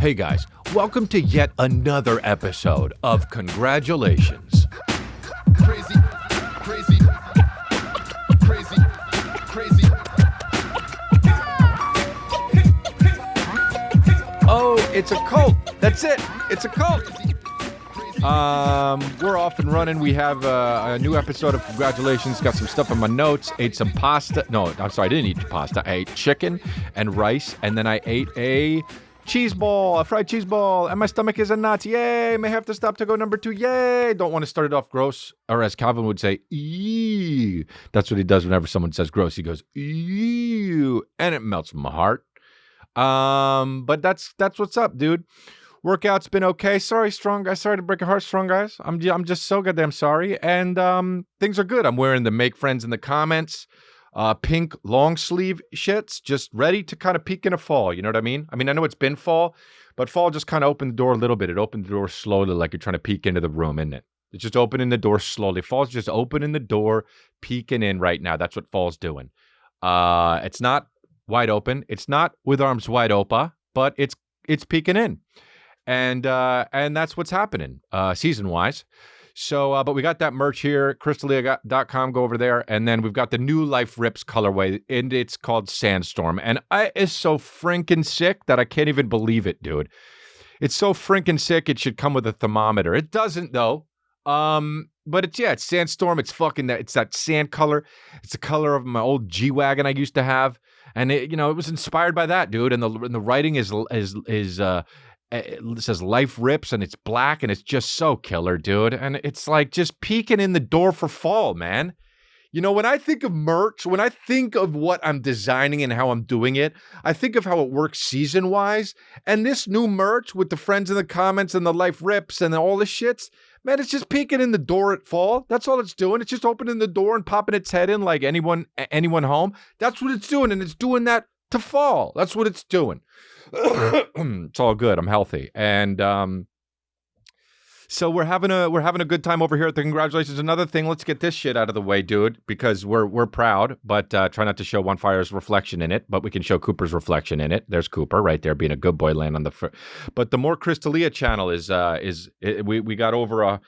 Hey guys, welcome to yet another episode of Congratulations. Crazy, crazy, crazy, crazy. Oh, it's a cult. That's it. It's a cult. We're off and running. We have a new episode of Congratulations. Got some stuff in my notes. Ate some pasta. No, I'm sorry, I didn't eat pasta. I ate chicken and rice, and then I ate a fried cheese ball, and my stomach is a knot. Yay! May have to stop to go number 2. Yay! Don't want to start it off gross, or as Calvin would say, ew. That's what he does whenever someone says gross. He goes, ew, and it melts my heart. But that's what's up, dude. Workout's been okay. Sorry, strong guys. Sorry to break your heart, strong guys. I'm just so goddamn sorry. And things are good. I'm wearing the Make Friends in the Comments pink long sleeve shits, just ready to kind of peek into fall. You know what I mean? I know it's been fall, but fall just kind of opened the door a little bit. It opened the door slowly, like you're trying to peek into the room, isn't it? It's just opening the door slowly. Fall's just opening the door, peeking in right now. That's what fall's doing. It's not wide open. It's not with arms wide open, but it's peeking in. And that's what's happening season-wise. So, but we got that merch here, crystallia.com, go over there. And then we've got the new Life Rips colorway, and it's called Sandstorm. And I is so frinkin' sick that I can't even believe it, dude. It's so frinkin' sick, it should come with a thermometer. It doesn't, though. But it's Sandstorm. It's it's that sand color. It's the color of my old G-Wagon I used to have. And it was inspired by that, dude. And the writing is it says Life Rips, and it's black, and it's just so killer, dude. And it's like just peeking in the door for fall, man. When I think of merch, when I think of what I'm designing and how I'm doing it, I think of how it works season-wise. And this new merch with the Friends in the Comments and the Life Rips and all the shits, man, it's just peeking in the door at fall. That's all it's doing. It's just opening the door and popping its head in like anyone home. That's what it's doing, and it's doing that to fall. That's what it's doing. It's all good. I'm healthy. And so we're having a good time over here at the Congratulations. Another thing, let's get this shit out of the way, dude, because we're proud, but try not to show One Fire's reflection in it, but we can show Cooper's reflection in it. There's Cooper right there being a good boy, laying on the but the More Crystalia channel we got over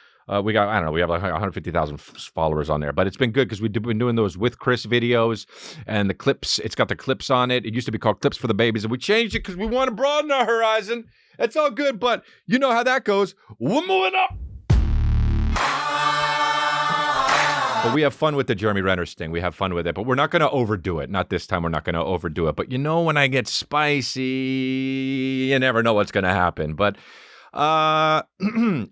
we have like 150,000 followers on there, but it's been good because we've been doing those with Chris videos and the clips. It's got the clips on it. It used to be called Clips for the Babies, and we changed it because we want to broaden our horizon. It's all good, but you know how that goes. We're moving up. But we have fun with the Jeremy Renner sting. We have fun with it, but we're not going to overdo it. Not this time. We're not going to overdo it. But when I get spicy, you never know what's going to happen. But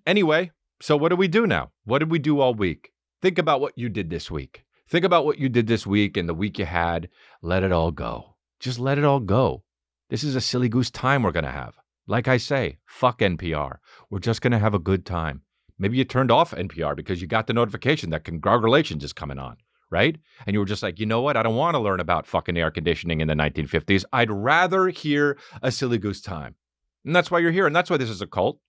anyway. So what do we do now? What did we do all week? Think about what you did this week. Think about what you did this week and the week you had. Let it all go. Just let it all go. This is a silly goose time we're going to have. Like I say, fuck NPR. We're just going to have a good time. Maybe you turned off NPR because you got the notification that Congratulations is coming on, right? And you were just like, you know what? I don't want to learn about fucking air conditioning in the 1950s. I'd rather hear a silly goose time. And that's why you're here. And that's why this is a cult,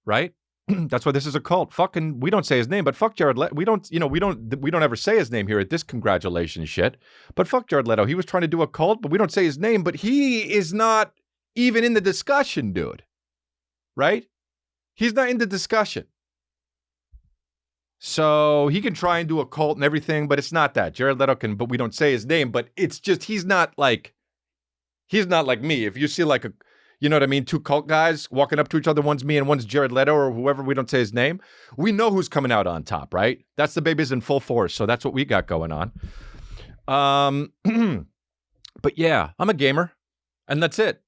right? That's why this is a cult. Fucking, we don't say his name, but fuck Jared Leto. We don't ever say his name here at this Congratulations shit. But fuck Jared Leto. He was trying to do a cult, but we don't say his name. But he is not even in the discussion, dude. Right? He's not in the discussion. So he can try and do a cult and everything, but it's not that. Jared Leto can, but we don't say his name. But it's just he's not like me. If you see like a, you know what I mean? 2 cult guys walking up to each other. One's me and one's Jared Leto or whoever. We don't say his name. We know who's coming out on top, right? That's the babies in full force. So that's what we got going on. But yeah, I'm a gamer, and that's it.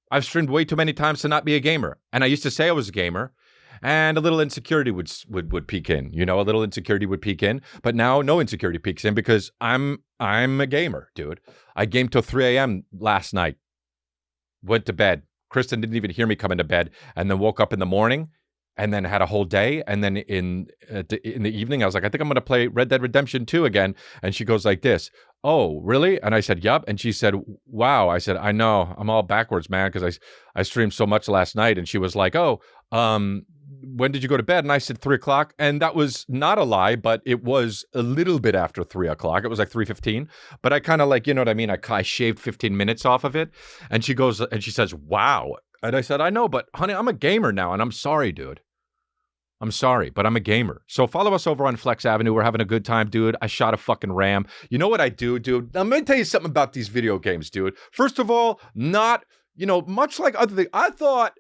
I've streamed way too many times to not be a gamer. And I used to say I was a gamer, and a little insecurity would peek in. A little insecurity would peek in. But now no insecurity peeks in because I'm a gamer, dude. I gamed till 3 a.m. last night. Went to bed. Kristen didn't even hear me come into bed, and then woke up in the morning and then had a whole day. And then in the evening, I was like, I think I'm going to play Red Dead Redemption 2 again. And she goes like this, oh, really? And I said, yup. And she said, wow. I said, I know. I'm all backwards, man, because I streamed so much last night. And she was like, oh, when did you go to bed? And I said 3 o'clock. And that was not a lie, but it was a little bit after 3 o'clock. It was like 3:15. But I kind of like, you know what I mean? I shaved 15 minutes off of it. And she goes, and she says, wow. And I said, I know, but honey, I'm a gamer now. And I'm sorry, dude. I'm sorry, but I'm a gamer. So follow us over on Flex Avenue. We're having a good time, dude. I shot a fucking ram. You know what I do, dude? I'm going to tell you something about these video games, dude. First of all, not, much like other things, I thought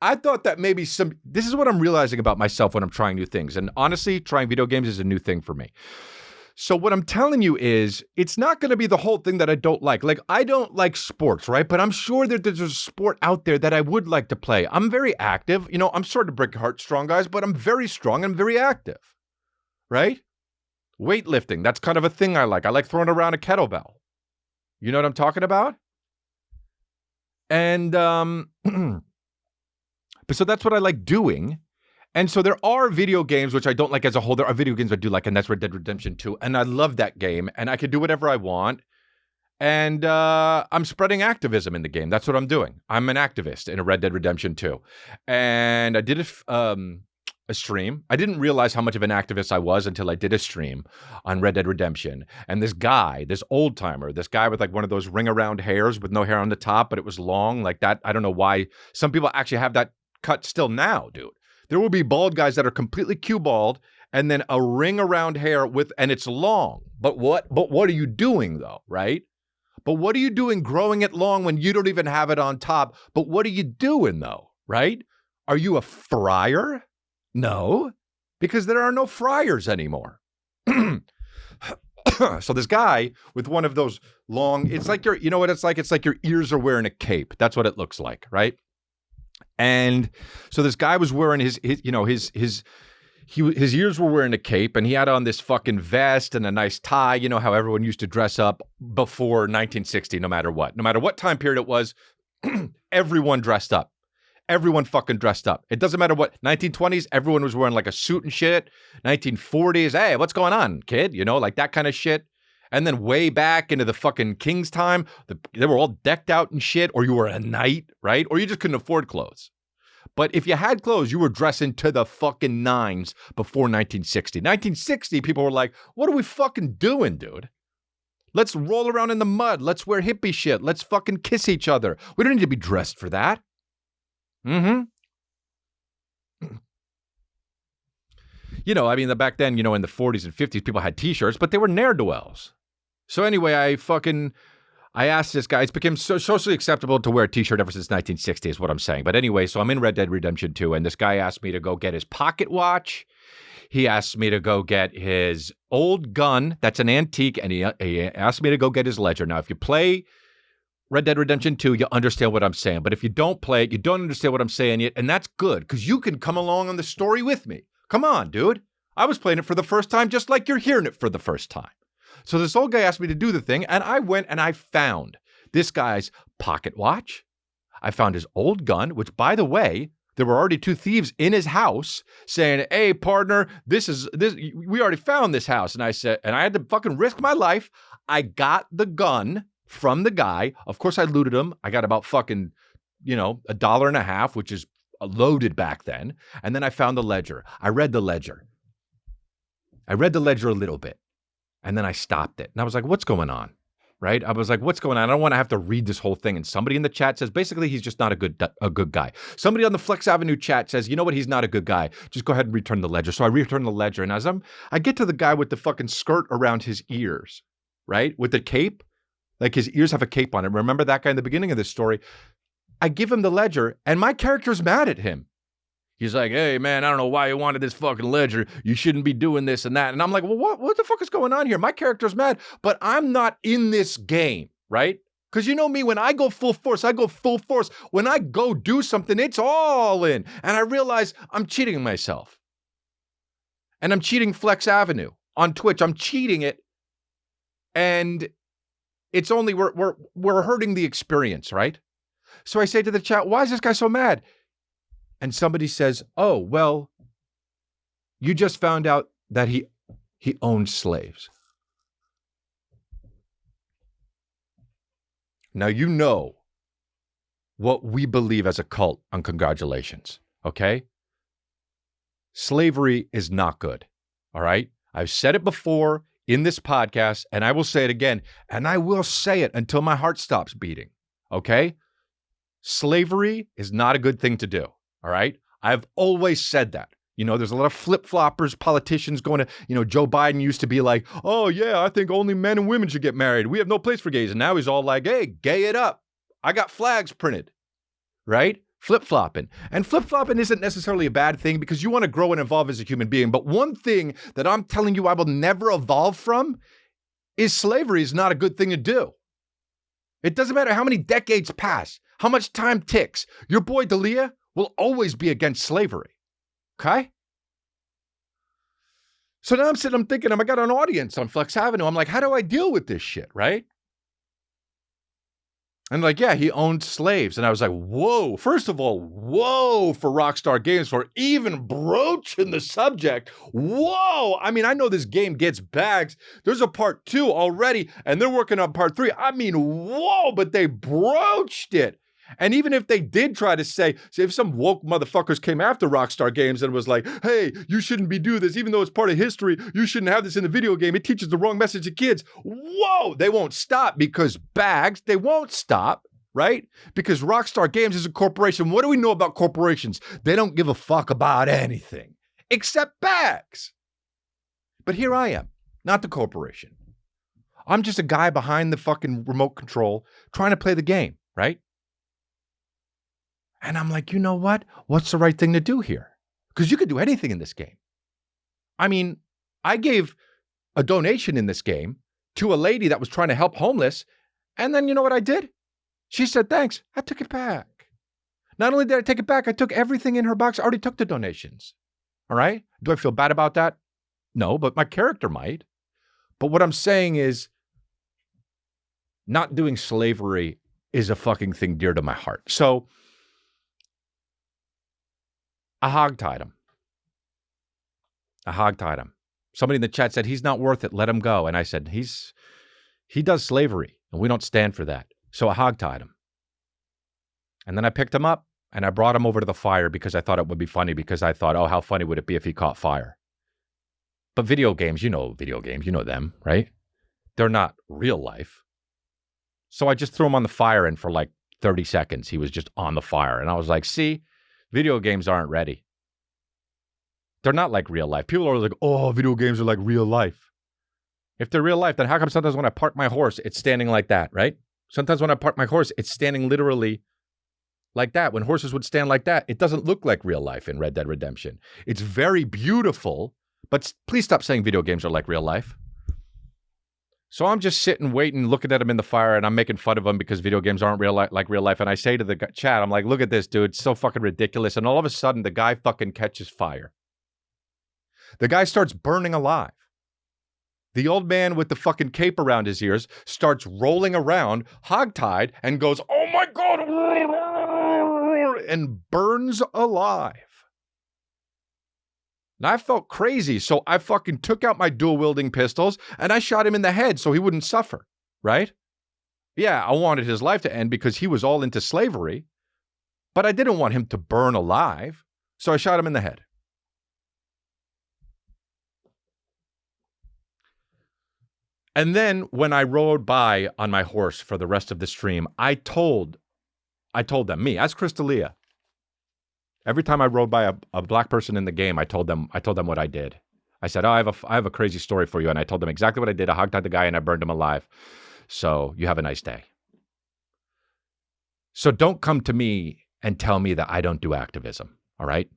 that maybe this is what I'm realizing about myself when I'm trying new things. And honestly, trying video games is a new thing for me. So what I'm telling you is it's not going to be the whole thing that I don't like. Like, I don't like sports, right? But I'm sure that there's a sport out there that I would like to play. I'm very active. I'm sort of brick heart strong, guys, but I'm very strong and very active, right? Weightlifting, that's kind of a thing I like. I like throwing around a kettlebell. You know what I'm talking about? And, but so that's what I like doing. And so there are video games which I don't like as a whole. There are video games I do like, and that's Red Dead Redemption 2. And I love that game, and I can do whatever I want. And I'm spreading activism in the game. That's what I'm doing. I'm an activist in a Red Dead Redemption 2. And I did a stream. I didn't realize how much of an activist I was until I did a stream on Red Dead Redemption. And this guy, this old timer, this guy with like one of those ring around hairs with no hair on the top, but it was long like that. I don't know why some people actually have that cut still now, dude. There will be bald guys that are completely cue bald and then a ring around hair and it's long. But what are you doing though, right? But what are you doing growing it long when you don't even have it on top? But what are you doing though, right? Are you a friar? No, because there are no friars anymore. So this guy with one of those long, it's like you know what it's like? It's like your ears are wearing a cape. That's what it looks like, right? And so this guy was wearing his ears were wearing a cape, and he had on this fucking vest and a nice tie. You know how everyone used to dress up before 1960, no matter what time period it was, everyone dressed up. Everyone fucking dressed up. It doesn't matter what, 1920s, everyone was wearing like a suit and shit. 1940s, hey, what's going on, kid? Like that kind of shit. And then way back into the fucking King's time, they were all decked out and shit, or you were a knight, right? Or you just couldn't afford clothes. But if you had clothes, you were dressing to the fucking nines before 1960. 1960, people were like, what are we fucking doing, dude? Let's roll around in the mud. Let's wear hippie shit. Let's fucking kiss each other. We don't need to be dressed for that. Mm-hmm. Back then, in the 40s and 50s, people had t-shirts, but they were ne'er-do-wells. So anyway, I asked this guy, it's become so socially acceptable to wear a t-shirt ever since 1960 is what I'm saying. But anyway, so I'm in Red Dead Redemption 2, and this guy asked me to go get his pocket watch. He asked me to go get his old gun. That's an antique. And he asked me to go get his ledger. Now, if you play Red Dead Redemption 2, you understand what I'm saying. But if you don't play it, you don't understand what I'm saying yet. And that's good, because you can come along on the story with me. Come on, dude. I was playing it for the first time, just like you're hearing it for the first time. So this old guy asked me to do the thing, and I went and I found this guy's pocket watch. I found his old gun, which, by the way, there were already two thieves in his house saying, hey, partner, we already found this house. And I said, and I had to fucking risk my life. I got the gun from the guy. Of course, I looted him. I got about fucking, $1.50, which is loaded back then. And then I found the ledger. I read the ledger a little bit. And then I stopped it. And I was like, what's going on? Right? I was like, what's going on? I don't want to have to read this whole thing. And somebody in the chat says, basically, he's just not a good guy. Somebody on the Flex Avenue chat says, you know what? He's not a good guy. Just go ahead and return the ledger. So I return the ledger. And as I get to the guy with the fucking skirt around his ears, right? With the cape, like his ears have a cape on it. Remember that guy in the beginning of this story? I give him the ledger, and my character's mad at him. He's like, hey, man, I don't know why you wanted this fucking ledger. You shouldn't be doing this and that. And I'm like, well, what the fuck is going on here? My character's mad, but I'm not in this game, right? Because you know me, when I go full force, I go full force. When I go do something, it's all in. And I realize I'm cheating myself. And I'm cheating Flex Avenue on Twitch. I'm cheating it. And it's only, we're hurting the experience, right? So I say to the chat, why is this guy so mad? And somebody says, oh, well, you just found out that he owned slaves. Now, you know what we believe as a cult on congratulations, okay? Slavery is not good, all right? I've said it before in this podcast, and I will say it again, and I will say it until my heart stops beating, okay? Slavery is not a good thing to do, all right? I've always said that. You know, there's a lot of flip-floppers, politicians going to, you know, Joe Biden used to be like, oh, yeah, I think only men and women should get married. We have no place for gays. And now he's all like, hey, gay it up. I got flags printed, right? Flip-flopping. And flip-flopping isn't necessarily a bad thing because you want to grow and evolve as a human being. But one thing that I'm telling you I will never evolve from is slavery is not a good thing to do. It doesn't matter how many decades pass, how much time ticks. Your boy D'Elia will always be against slavery. Okay? So now I'm thinking, I got an audience on Flex Avenue. I'm like, how do I deal with this shit, right? And like, yeah, he owned slaves. And I was like, whoa. First of all, whoa for Rockstar Games for even broaching the subject. Whoa. I mean, I know this game gets bags. There's a part 2 already, and they're working on part 3. I mean, whoa, but they broached it. And even if they did try to say if some woke motherfuckers came after Rockstar Games and was like, hey, you shouldn't be doing this, even though it's part of history, you shouldn't have this in the video game. It teaches the wrong message to kids. Whoa, they won't stop because bags, they won't stop, right? Because Rockstar Games is a corporation. What do we know about corporations? They don't give a fuck about anything except bags. But here I am, not the corporation. I'm just a guy behind the fucking remote control trying to play the game, right? And I'm like, you know what? What's the right thing to do here? Because you could do anything in this game. I mean, I gave a donation in this game to a lady that was trying to help homeless. And then you know what I did? She said, thanks. I took it back. Not only did I take it back, I took everything in her box. I already took the donations. All right? Do I feel bad about that? No, but my character might. But what I'm saying is not doing slavery is a fucking thing dear to my heart. So I hogtied him. Somebody in the chat said, he's not worth it. Let him go. And I said, he does slavery and we don't stand for that. So I hogtied him. And then I picked him up and I brought him over to the fire because I thought it would be funny because I thought, oh, how funny would it be if he caught fire? But video games, you know them, right? They're not real life. So I just threw him on the fire and for like 30 seconds, he was just on the fire. And I was like, see, video games aren't ready. They're not like real life. People are like, oh, video games are like real life. If they're real life, then how come sometimes when I park my horse, it's standing like that, right? Sometimes when I park my horse, it's standing literally like that. When horses would stand like that, it doesn't look like real life in Red Dead Redemption. It's very beautiful, but please stop saying video games are like real life. So I'm just sitting, waiting, looking at him in the fire, and I'm making fun of him because video games aren't like real life. And I say to the chat, I'm like, look at this, dude. It's so fucking ridiculous. And all of a sudden, the guy fucking catches fire. The guy starts burning alive. The old man with the fucking cape around his ears starts rolling around, hogtied, and goes, oh my God, and burns alive. And I felt crazy, so I fucking took out my dual-wielding pistols and I shot him in the head so he wouldn't suffer, right? Yeah, I wanted his life to end because he was all into slavery, but I didn't want him to burn alive, so I shot him in the head. And then when I rode by on my horse for the rest of the stream, I told them, me, as Chris D'Elia, every time I rode by a black person in the game, I told them what I did. I said, oh, I have a crazy story for you. And I told them exactly what I did. I hogtied the guy and I burned him alive. So you have a nice day. So don't come to me and tell me that I don't do activism. All right.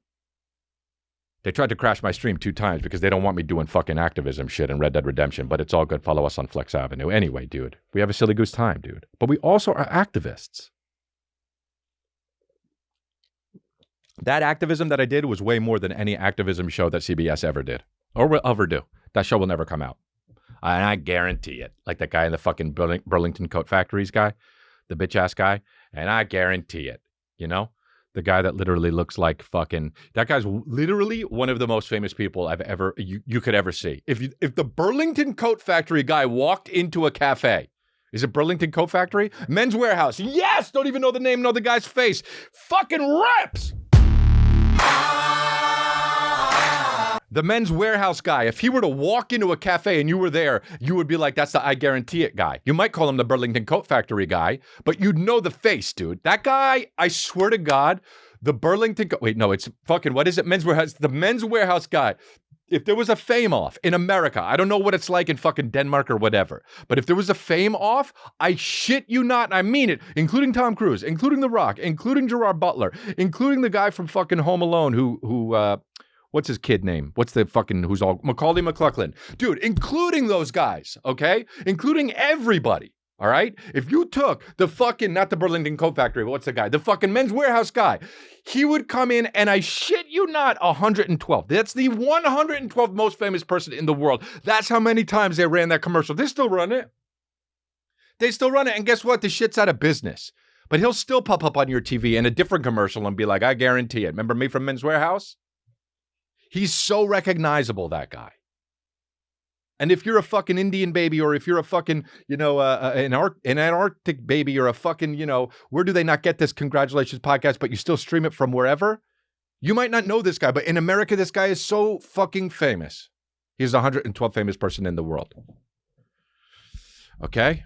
They tried to crash my stream 2 times because they don't want me doing fucking activism shit in Red Dead Redemption, but it's all good. Follow us on Flex Avenue. Anyway, dude, we have a silly goose time, dude. But we also are activists. That activism that I did was way more than any activism show that CBS ever did or will ever do. That show will never come out. And I guarantee it. Like that guy in the fucking Burlington Coat Factories guy, the bitch ass guy. And I guarantee it, you know? The guy that literally looks like fucking, that guy's literally one of the most famous people I've ever, you could ever see. If the Burlington Coat Factory guy walked into a cafe, is it Burlington Coat Factory? Men's Warehouse. Yes! Don't even know the name, know the guy's face. Fucking rips! The Men's Warehouse guy, if he were to walk into a cafe and you were there, you would be like, that's the I guarantee it guy. You might call him the Burlington Coat Factory guy, but you'd know the face, dude. That guy, I swear to God, the Burlington, wait, no, it's fucking, what is it? Men's Warehouse, the Men's Warehouse guy. If there was a fame off in America, I don't know what it's like in fucking Denmark or whatever, but if there was a fame off, I shit you not, and I mean it, including Tom Cruise, including The Rock, including Gerard Butler, including the guy from fucking Home Alone who what's his kid name? What's the fucking, who's all, Macaulay McLachlan. Dude, including those guys, okay? Including everybody, all right? If you took the fucking, not the Burlington Coat Factory, but what's the guy? The fucking Men's Warehouse guy. He would come in and I shit you not, 112. That's the 112th most famous person in the world. That's how many times they ran that commercial. They still run it. They still run it. And guess what? The shit's out of business. But he'll still pop up on your TV in a different commercial and be like, I guarantee it. Remember me from Men's Warehouse? He's so recognizable, that guy. And if you're a fucking Indian baby, or if you're a fucking, an Antarctic baby, or a fucking, where do they not get this congratulations podcast, but you still stream it from wherever, you might not know this guy, but in America, this guy is so fucking famous. He's the 112th famous person in the world. Okay?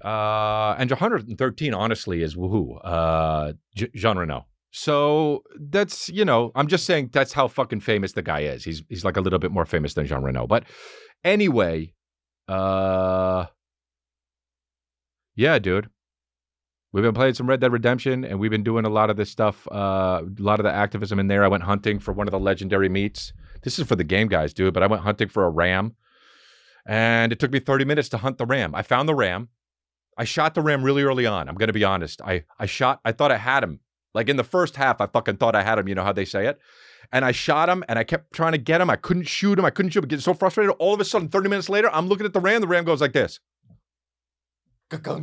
And 113, honestly, is woohoo. Jean Reno. So that's, I'm just saying that's how fucking famous the guy is. He's like a little bit more famous than Jean Reno. But anyway, yeah, dude. We've been playing some Red Dead Redemption, and we've been doing a lot of this stuff, a lot of the activism in there. I went hunting for one of the legendary meats. This is for the game guys, dude, but I went hunting for a ram, and it took me 30 minutes to hunt the ram. I found the ram. I shot the ram really early on. I'm going to be honest. I thought I had him. Like in the first half, I fucking thought I had him. You know how they say it? And I shot him, and I kept trying to get him. I couldn't shoot him. I getting so frustrated. All of a sudden, 30 minutes later, I'm looking at the ram. The ram goes like this.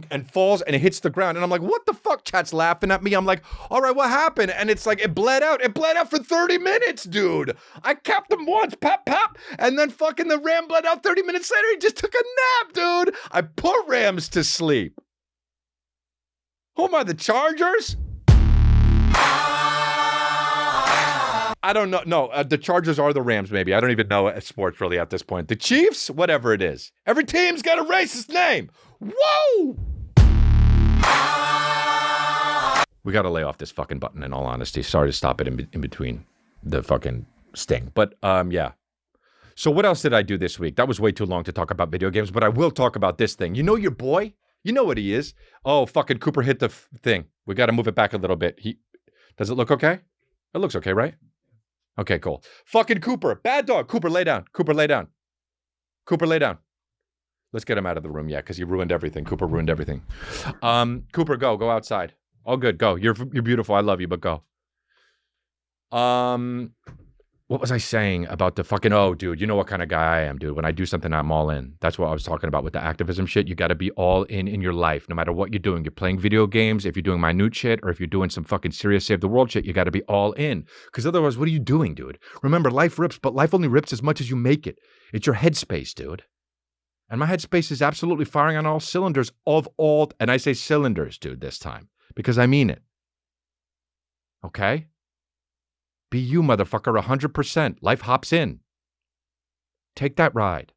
And falls, and it hits the ground. And I'm like, what the fuck? Chat's laughing at me. I'm like, all right, what happened? And it's like, it bled out. It bled out for 30 minutes, dude. I capped him once, pop, pop. And then fucking the ram bled out 30 minutes later. He just took a nap, dude. I put rams to sleep. Who am I, the Chargers? I don't know. No, the Chargers are the Rams, maybe. I don't even know sports really at this point. The Chiefs? Whatever it is. Every team's got a racist name. Whoa! We got to lay off this fucking button, in all honesty. Sorry to stop it in between the fucking sting. But, yeah. So what else did I do this week? That was way too long to talk about video games, but I will talk about this thing. You know your boy? You know what he is. Oh, fucking Cooper hit the thing. We got to move it back a little bit. Does it look okay? It looks okay, right? Okay, cool. Fucking Cooper. Bad dog. Cooper, lay down. Cooper, lay down. Cooper, lay down. Let's get him out of the room, yeah, because he ruined everything. Cooper ruined everything. Cooper, go. Go outside. All good. Go. You're beautiful. I love you, but go. What was I saying about the fucking, oh, dude, you know what kind of guy I am, dude. When I do something, I'm all in. That's what I was talking about with the activism shit. You got to be all in your life, no matter what you're doing. You're playing video games, if you're doing minute shit, or if you're doing some fucking serious save the world shit, you got to be all in. Because otherwise, what are you doing, dude? Remember, life rips, but life only rips as much as you make it. It's your headspace, dude. And my headspace is absolutely firing on all cylinders and I say cylinders, dude, this time, because I mean it. Okay? Be you, motherfucker, 100%. Life hops in. Take that ride.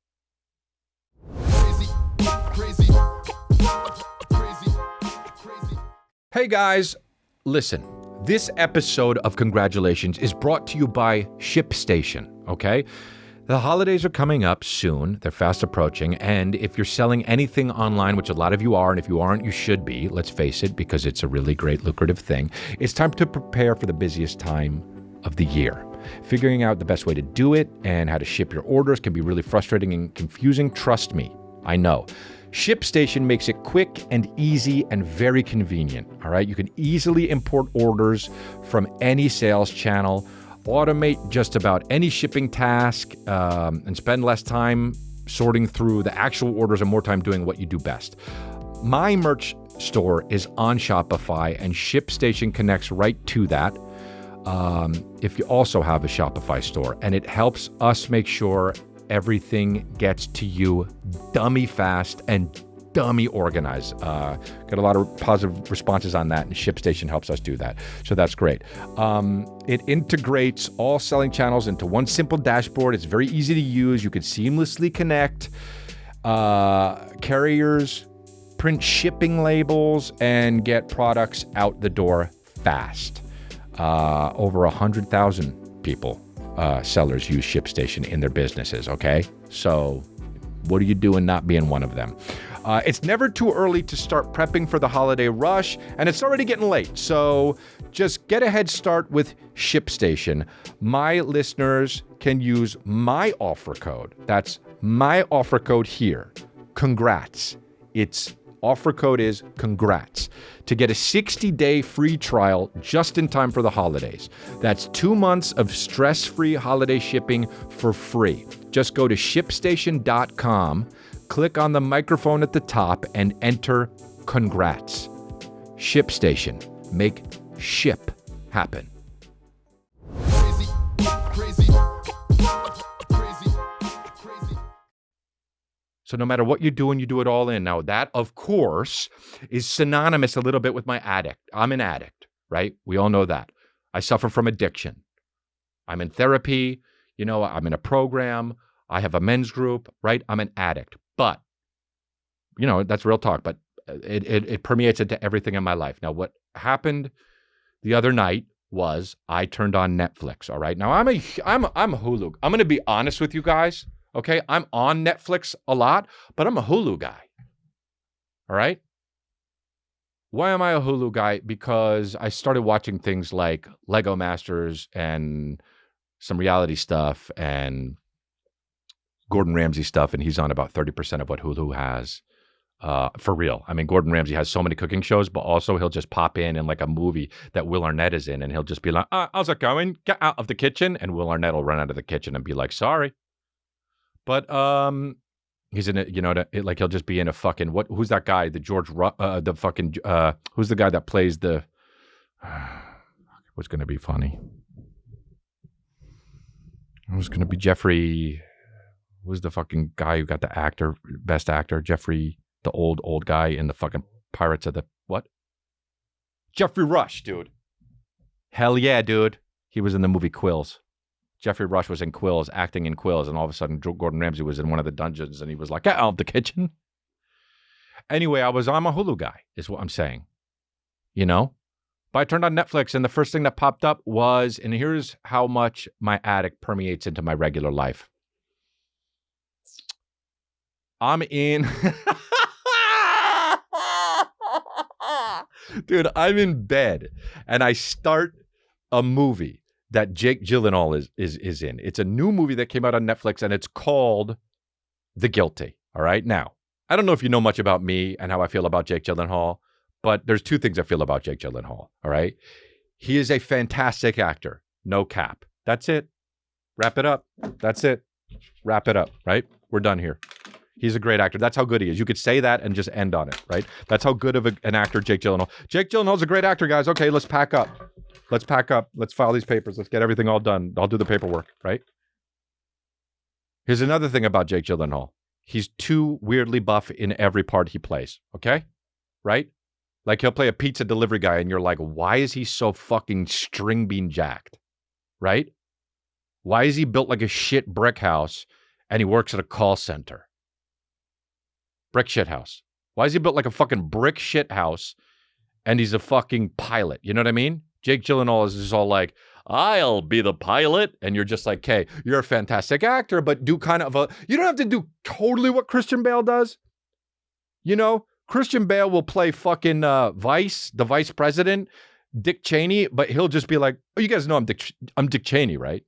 Crazy. Hey guys, listen. This episode of Congratulations is brought to you by ShipStation, okay? The holidays are coming up soon. They're fast approaching. And if you're selling anything online, which a lot of you are, and if you aren't, you should be, let's face it, because it's a really great, lucrative thing, it's time to prepare for the busiest time of the year. Figuring out the best way to do it and how to ship your orders can be really frustrating and confusing. Trust me, I know. ShipStation makes it quick and easy and very convenient. All right, you can easily import orders from any sales channel, automate just about any shipping task, and spend less time sorting through the actual orders and more time doing what you do best. My merch store is on Shopify, and ShipStation connects right to that. If you also have a Shopify store, and it helps us make sure everything gets to you dummy fast and dummy organized. Got a lot of positive responses on that, and ShipStation helps us do that. So that's great. It integrates all selling channels into one simple dashboard. It's very easy to use. You can seamlessly connect carriers, print shipping labels, and get products out the door fast. Over 100,000 people, sellers use ShipStation in their businesses, okay? So what are you doing not being one of them? It's never too early to start prepping for the holiday rush, and it's already getting late. So just get a head start with ShipStation. My listeners can use my offer code. That's my offer code here. Congrats. Its offer code is congrats to get a 60-day free trial just in time for the holidays. That's 2 months of stress-free holiday shipping for free. Just go to ShipStation.com, click on the microphone at the top, and enter congrats. ShipStation. Make ship happen. Crazy, crazy, crazy, crazy. So no matter what you're doing, you do it all in. Now that, of course, is synonymous a little bit with my addict. I'm an addict, right? We all know that. I suffer from addiction. I'm in therapy. You know, I'm in a program. I have a men's group, right? I'm an addict. But, you know, that's real talk, but it permeates into everything in my life. Now, what happened the other night was I turned on Netflix, all right? Now, I'm a Hulu. I'm going to be honest with you guys, okay? I'm on Netflix a lot, but I'm a Hulu guy, all right? Why am I a Hulu guy? Because I started watching things like Lego Masters and some reality stuff and Gordon Ramsay stuff, and he's on about 30% of what Hulu has. For real. I mean, Gordon Ramsay has so many cooking shows, but also he'll just pop in like a movie that Will Arnett is in, and he'll just be like, how's it going? Get out of the kitchen. And Will Arnett will run out of the kitchen and be like, sorry. But he's in it, you know, like he'll just be in a fucking, who's that guy? The who's the guy that plays the, what's going to be funny? Who's going to be Jeffrey, who's the fucking guy who got the best actor? Jeffrey, the old guy in the fucking Pirates of the, what? Jeffrey Rush, dude. Hell yeah, dude. He was in the movie Quills. Jeffrey Rush was in Quills, acting in Quills, and all of a sudden Gordon Ramsay was in one of the dungeons, and he was like, get out of the kitchen. Anyway, I'm a Hulu guy, is what I'm saying. You know? But I turned on Netflix, and the first thing that popped up was, and here's how much my addict permeates into my regular life. I'm in... Dude, I'm in bed, and I start a movie that Jake Gyllenhaal is in. It's a new movie that came out on Netflix, and it's called The Guilty. All right? Now, I don't know if you know much about me and how I feel about Jake Gyllenhaal, but there's two things I feel about Jake Gyllenhaal. All right? He is a fantastic actor. No cap. That's it. Wrap it up. That's it. Wrap it up, right? We're done here. He's a great actor. That's how good he is. You could say that and just end on it, right? That's how good of an actor Jake Gyllenhaal. Jake Gyllenhaal's a great actor, guys. Okay, let's pack up. Let's pack up. Let's file these papers. Let's get everything all done. I'll do the paperwork, right? Here's another thing about Jake Gyllenhaal. He's too weirdly buff in every part he plays, okay? Right? Like he'll play a pizza delivery guy and you're like, why is he so fucking string bean jacked? Right? Why is he built like a shit brick house and he works at a call center? Brick shit house. Why is he built like a fucking brick shit house and he's a fucking pilot? You know what I mean? Jake Gyllenhaal is just all like, I'll be the pilot. And you're just like, okay, you're a fantastic actor, but do kind of you don't have to do totally what Christian Bale does. You know, Christian Bale will play fucking the vice president, Dick Cheney, but he'll just be like, oh, you guys know I'm Dick Cheney, right?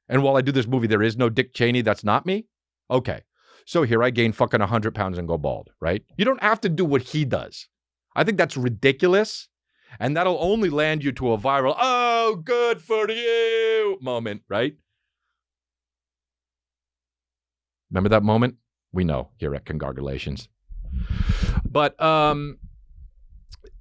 And while I do this movie, there is no Dick Cheney that's not me? Okay. So here I gain fucking 100 pounds and go bald, right? You don't have to do what he does. I think that's ridiculous. And that'll only land you to a viral, oh, good for you moment, right? Remember that moment? We know here at Congratulations. But,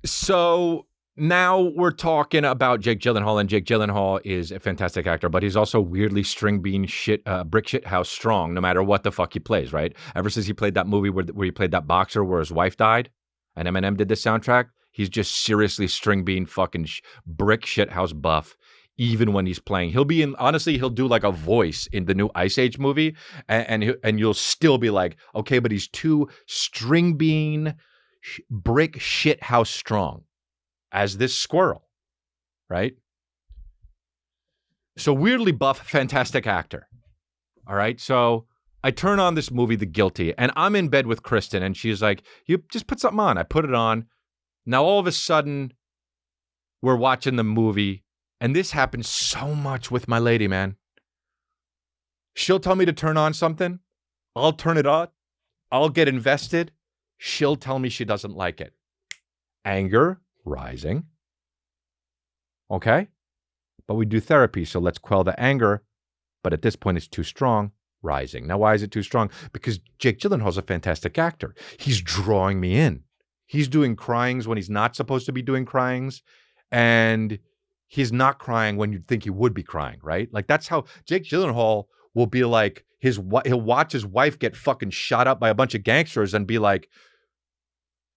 so Now we're talking about Jake Gyllenhaal, and Jake Gyllenhaal is a fantastic actor, but he's also weirdly string bean shit, brick shit house strong, no matter what the fuck he plays, right? Ever since he played that movie where he played that boxer where his wife died, and Eminem did the soundtrack, he's just seriously string bean fucking brick shit house buff. Even when he's playing, he'll be in. Honestly, he'll do like a voice in the new Ice Age movie, and you'll still be like, okay, but he's too string bean brick shit house strong as this squirrel, right? So weirdly buff, fantastic actor. All right. So I turn on this movie, The Guilty, and I'm in bed with Kristen, and she's like, you just put something on. I put it on. Now all of a sudden, we're watching the movie, and this happens so much with my lady, man. She'll tell me to turn on something. I'll turn it on. I'll get invested. She'll tell me she doesn't like it. Anger rising. Okay? But we do therapy, so let's quell the anger. But at this point, it's too strong. Rising. Now, why is it too strong? Because Jake Gyllenhaal's a fantastic actor. He's drawing me in. He's doing cryings when he's not supposed to be doing cryings. And he's not crying when you'd think he would be crying, right? Like, that's how Jake Gyllenhaal will be like, he'll watch his wife get fucking shot up by a bunch of gangsters and be like,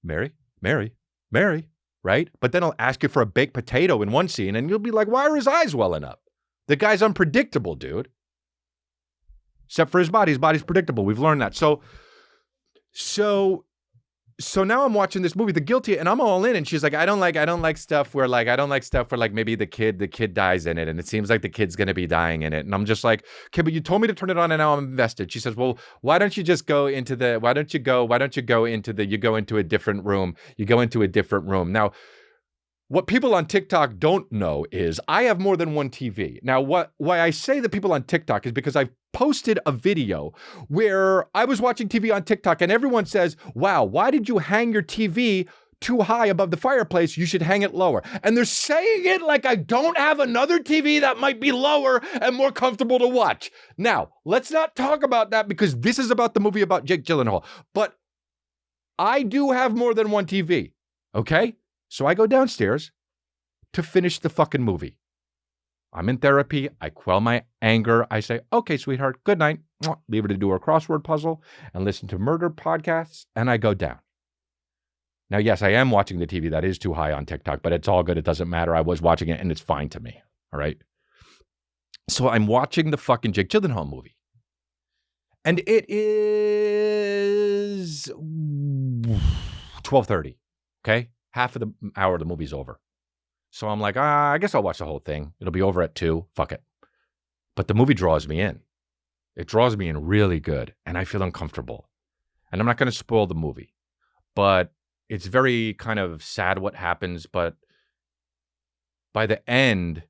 Mary, Mary, Mary, right? But then he'll ask you for a baked potato in one scene, and you'll be like, why are his eyes welling up? The guy's unpredictable, dude. Except for his body. His body's predictable. We've learned that. So now I'm watching this movie, The Guilty, and I'm all in. And she's like, I don't like stuff where maybe the kid dies in it, and it seems like the kid's gonna be dying in it. And I'm just like, okay, but you told me to turn it on, and now I'm invested. She says, well, why don't you go into a different room? You go into a different room. Now, what people on TikTok don't know is I have more than one TV. Now, why I say that people on TikTok is because I've posted a video where I was watching TV on TikTok and everyone says, wow, why did you hang your TV too high above the fireplace? You should hang it lower. And they're saying it like I don't have another TV that might be lower and more comfortable to watch. Now, let's not talk about that because this is about the movie about Jake Gyllenhaal. But I do have more than one TV, okay? So I go downstairs to finish the fucking movie. I'm in therapy. I quell my anger. I say, okay, sweetheart, good night. Leave her to do her crossword puzzle and listen to murder podcasts, and I go down. Now, yes, I am watching the TV that is too high on TikTok, but it's all good. It doesn't matter. I was watching it, and it's fine to me, all right? So I'm watching the fucking Jake Gyllenhaal movie. And it is 12:30, okay? Half of the hour the movie's over. So I'm like, I guess I'll watch the whole thing. It'll be over at 2. Fuck it. But the movie draws me in. It draws me in really good, and I feel uncomfortable. And I'm not going to spoil the movie, but it's very kind of sad what happens. But by the end,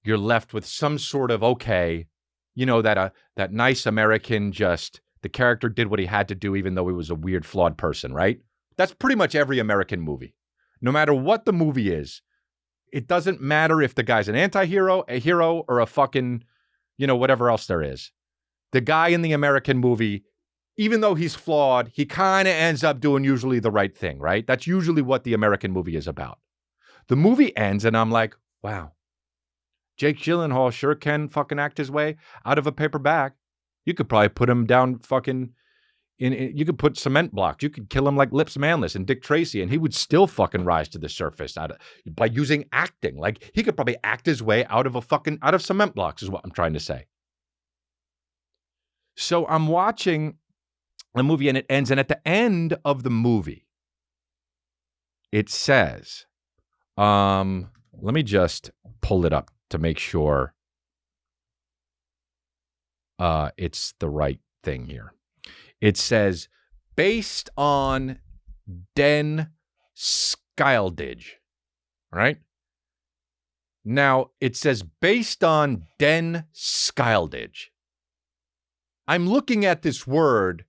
you're left with some sort of, okay, you know, that nice American the character did what he had to do, even though he was a weird, flawed person, right? That's pretty much every American movie. No matter what the movie is, it doesn't matter if the guy's an anti-hero, a hero, or a fucking, whatever else there is. The guy in the American movie, even though he's flawed, he kind of ends up doing usually the right thing, right? That's usually what the American movie is about. The movie ends and I'm like, wow, Jake Gyllenhaal sure can fucking act his way out of a paper bag. You could probably put him down fucking you could put cement blocks. You could kill him like Lips Manless and Dick Tracy, and he would still fucking rise to the surface by using acting. Like, he could probably act his way out of cement blocks is what I'm trying to say. So I'm watching the movie and it ends. And at the end of the movie, it says, let me just pull it up to make sure it's the right thing here. It says, based on Den Skyldige, right? Now, it says, based on Den Skyldige. I'm looking at this word.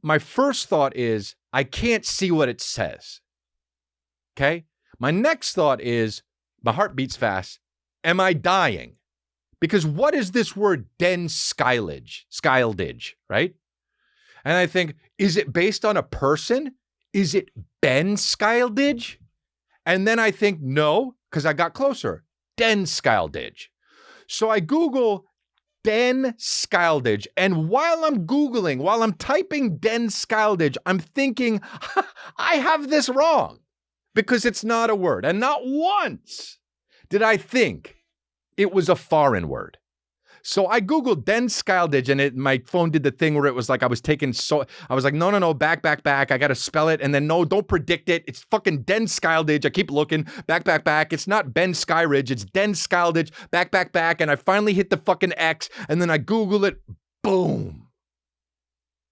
My first thought is, I can't see what it says. Okay? My next thought is, my heart beats fast. Am I dying? Because what is this word Den Skyldige, right? And I think, is it based on a person? Is it Ben Skyldige? And then I think, no, because I got closer. Den Skyldige. So I Google Den Skyldige. And while I'm typing Den Skyldige, I'm thinking, I have this wrong because it's not a word. And not once did I think it was a foreign word. So I Googled Den Skyldige and my phone did the thing where it was like I was like, no, back. I got to spell it. And then, no, don't predict it. It's fucking Den Skyldige. I keep looking, back. It's not Ben Skyridge. It's Den Skyldige, back. And I finally hit the fucking X and then I Google it. Boom.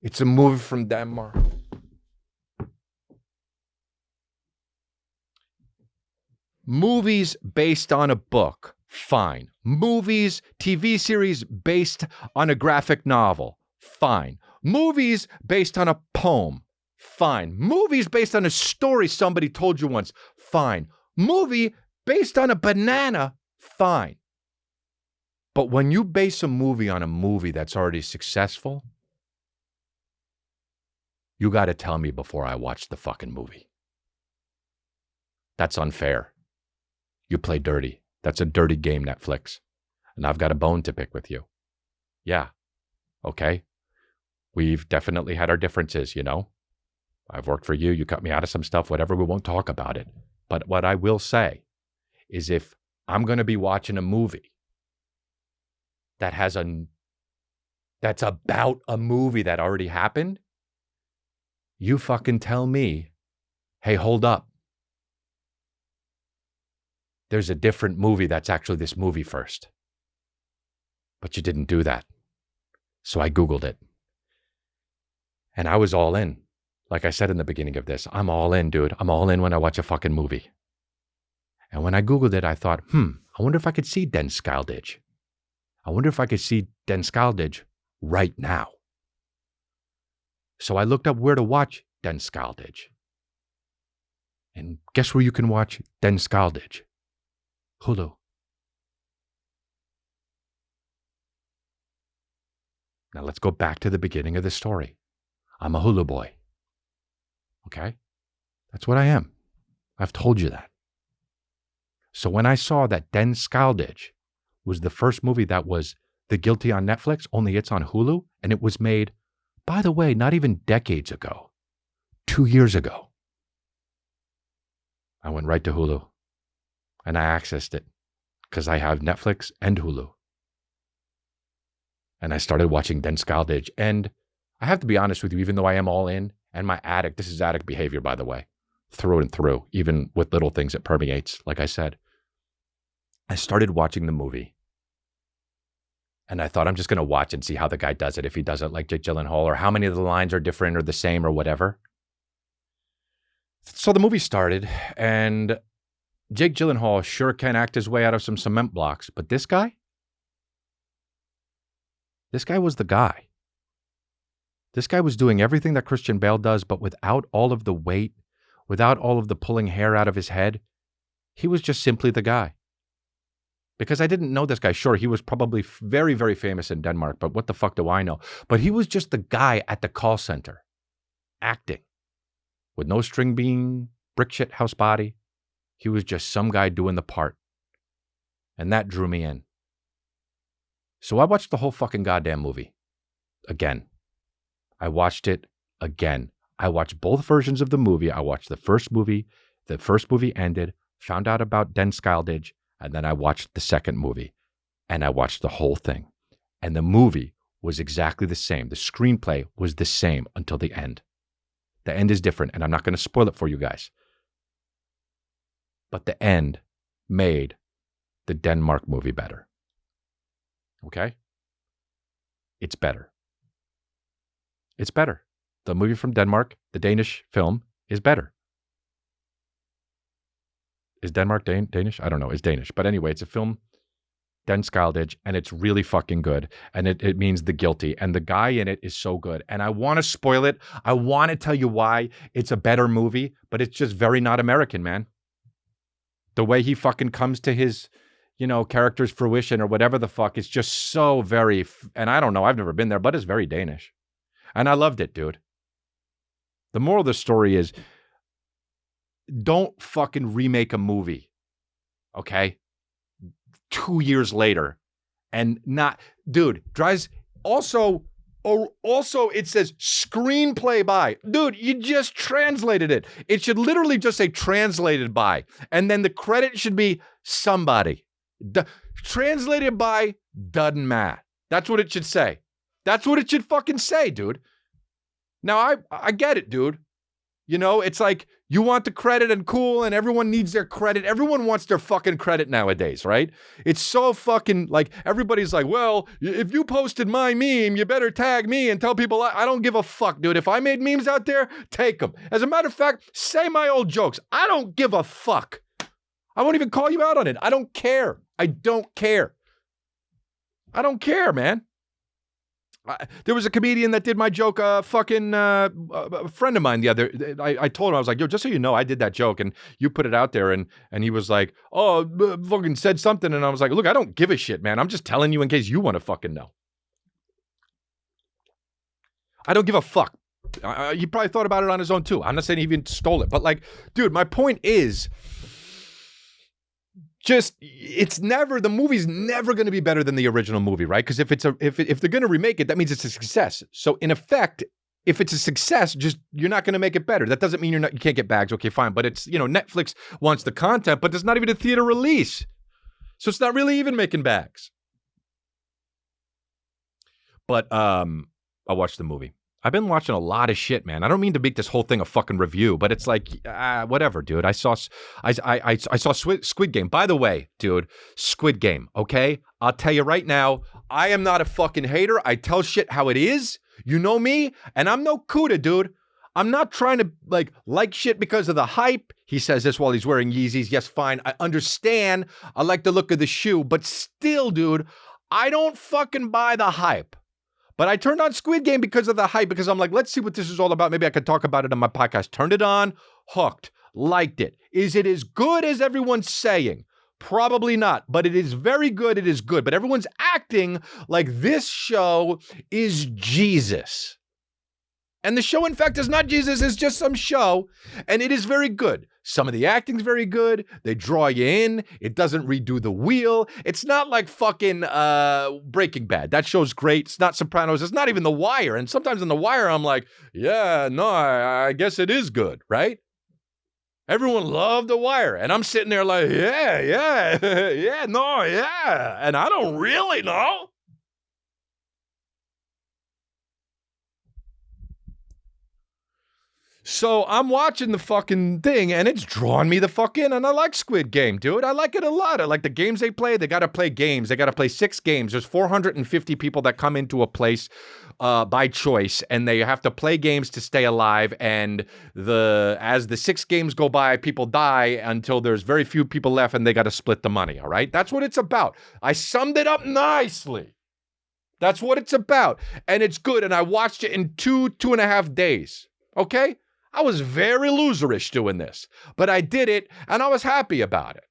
It's a movie from Denmark. Movies based on a book. Fine. Movies, TV series based on a graphic novel. Fine. Movies based on a poem. Fine. Movies based on a story somebody told you once. Fine. Movie based on a banana. Fine. But when you base a movie on a movie that's already successful, you got to tell me before I watch the fucking movie. That's unfair. You play dirty. That's a dirty game, Netflix. And I've got a bone to pick with you. Yeah. Okay. We've definitely had our differences, you know. I've worked for you. You cut me out of some stuff, whatever. We won't talk about it. But what I will say is if I'm going to be watching a movie that's about a movie that already happened, you fucking tell me, hey, hold up. There's a different movie that's actually this movie first. But you didn't do that. So I Googled it. And I was all in. Like I said in the beginning of this, I'm all in, dude. I'm all in when I watch a fucking movie. And when I Googled it, I thought, I wonder if I could see Den Skyldige. I wonder if I could see Den Skyldige right now. So I looked up where to watch Den Skyldige. And guess where you can watch Den Skyldige? Hulu. Now let's go back to the beginning of the story. I'm a Hulu boy. Okay? That's what I am. I've told you that. So when I saw that Den Skyldige was the first movie that was The Guilty on Netflix, only it's on Hulu, and it was made, by the way, not even decades ago, 2 years ago, I went right to Hulu. And I accessed it because I have Netflix and Hulu. And I started watching Den Skyldige. And I have to be honest with you, even though I am all in, and this is addict behavior, by the way, through and through, even with little things, it permeates, like I said. I started watching the movie. And I thought I'm just going to watch and see how the guy does it, if he does it like Jake Gyllenhaal, or how many of the lines are different or the same or whatever. So the movie started, and Jake Gyllenhaal sure can act his way out of some cement blocks, but this guy was the guy. This guy was doing everything that Christian Bale does, but without all of the weight, without all of the pulling hair out of his head. He was just simply the guy. Because I didn't know this guy. Sure, he was probably very, very famous in Denmark, but what the fuck do I know? But he was just the guy at the call center, acting, with no string bean, brick shit house body. He was just some guy doing the part. And that drew me in. So I watched the whole fucking goddamn movie. Again. I watched it again. I watched both versions of the movie. I watched the first movie. The first movie ended. Found out about Den Skyldige. And then I watched the second movie. And I watched the whole thing. And the movie was exactly the same. The screenplay was the same until the end. The end is different. And I'm not going to spoil it for you guys. But the end made the Denmark movie better. Okay? It's better. It's better. The movie from Denmark, the Danish film, is better. Is Denmark Danish? I don't know. It's Danish. But anyway, it's a film, Den Skyldige, and it's really fucking good. And it means the guilty. And the guy in it is so good. And I want to spoil it. I want to tell you why it's a better movie, but it's just very not American, man. The way he fucking comes to his, character's fruition or whatever the fuck is just so very, and I don't know, I've never been there, but it's very Danish. And I loved it, dude. The moral of the story is, don't fucking remake a movie okay? 2 years later. And not, dude, drives also it says screenplay by. Dude, you just translated it. It should literally just say translated by. And then the credit should be somebody. Translated by Dud and Matt. That's what it should say. That's what it should fucking say, dude. Now, I get it, dude. You know, it's like you want the credit and cool, and everyone needs their credit. Everyone wants their fucking credit nowadays, right? It's so fucking like everybody's like, well, if you posted my meme, you better tag me and tell people I don't give a fuck, dude. If I made memes out there, take them. As a matter of fact, say my old jokes. I don't give a fuck. I won't even call you out on it. I don't care. I don't care. I don't care, man. There was a comedian that did my joke, a friend of mine the other, I told him, I was like, yo, just so you know, I did that joke and you put it out there and he was like, oh, fucking said something. And I was like, look, I don't give a shit, man. I'm just telling you in case you want to fucking know. I don't give a fuck. He probably thought about it on his own too. I'm not saying he even stole it, but like, dude, my point is, just the movie's never going to be better than the original movie, right? Because if they're going to remake it, that means it's a success. So in effect, if it's a success, just you're not going to make it better. That doesn't mean you can't get bags. Okay, fine, but it's Netflix wants the content, but there's not even a theater release, so it's not really even making bags. But I watched the movie. I've been watching a lot of shit, man. I don't mean to make this whole thing a fucking review, but it's like, whatever, dude. I saw Squid Game. By the way, dude, Squid Game, okay? I'll tell you right now, I am not a fucking hater. I tell shit how it is. You know me, and I'm no Cuda, dude. I'm not trying to like shit because of the hype. He says this while he's wearing Yeezys. Yes, fine. I understand. I like the look of the shoe, but still, dude, I don't fucking buy the hype. But I turned on Squid Game because of the hype, because I'm like, let's see what this is all about. Maybe I could talk about it on my podcast. Turned it on, hooked, liked it. Is it as good as everyone's saying? Probably not, but it is very good. It is good. But everyone's acting like this show is Jesus. And the show, in fact, is not Jesus. It's just some show. And it is very good. Some of the acting's very good. They draw you in. It doesn't redo the wheel. It's not like fucking Breaking Bad. That show's great. It's not Sopranos. It's not even The Wire. And sometimes in The Wire, I'm like, yeah, no, I guess it is good, right? Everyone loved The Wire. And I'm sitting there like, yeah, and I don't really know. So I'm watching the fucking thing, and it's drawing me the fuck in, and I like Squid Game, dude. I like it a lot. I like the games they play. They got to play games. They got to play 6 games. There's 450 people that come into a place by choice, and they have to play games to stay alive, and as the 6 games go by, people die until there's very few people left, and they got to split the money, all right? That's what it's about. I summed it up nicely. That's what it's about, and it's good, and I watched it in 2.5 days, okay? I was very loserish doing this, but I did it, and I was happy about it.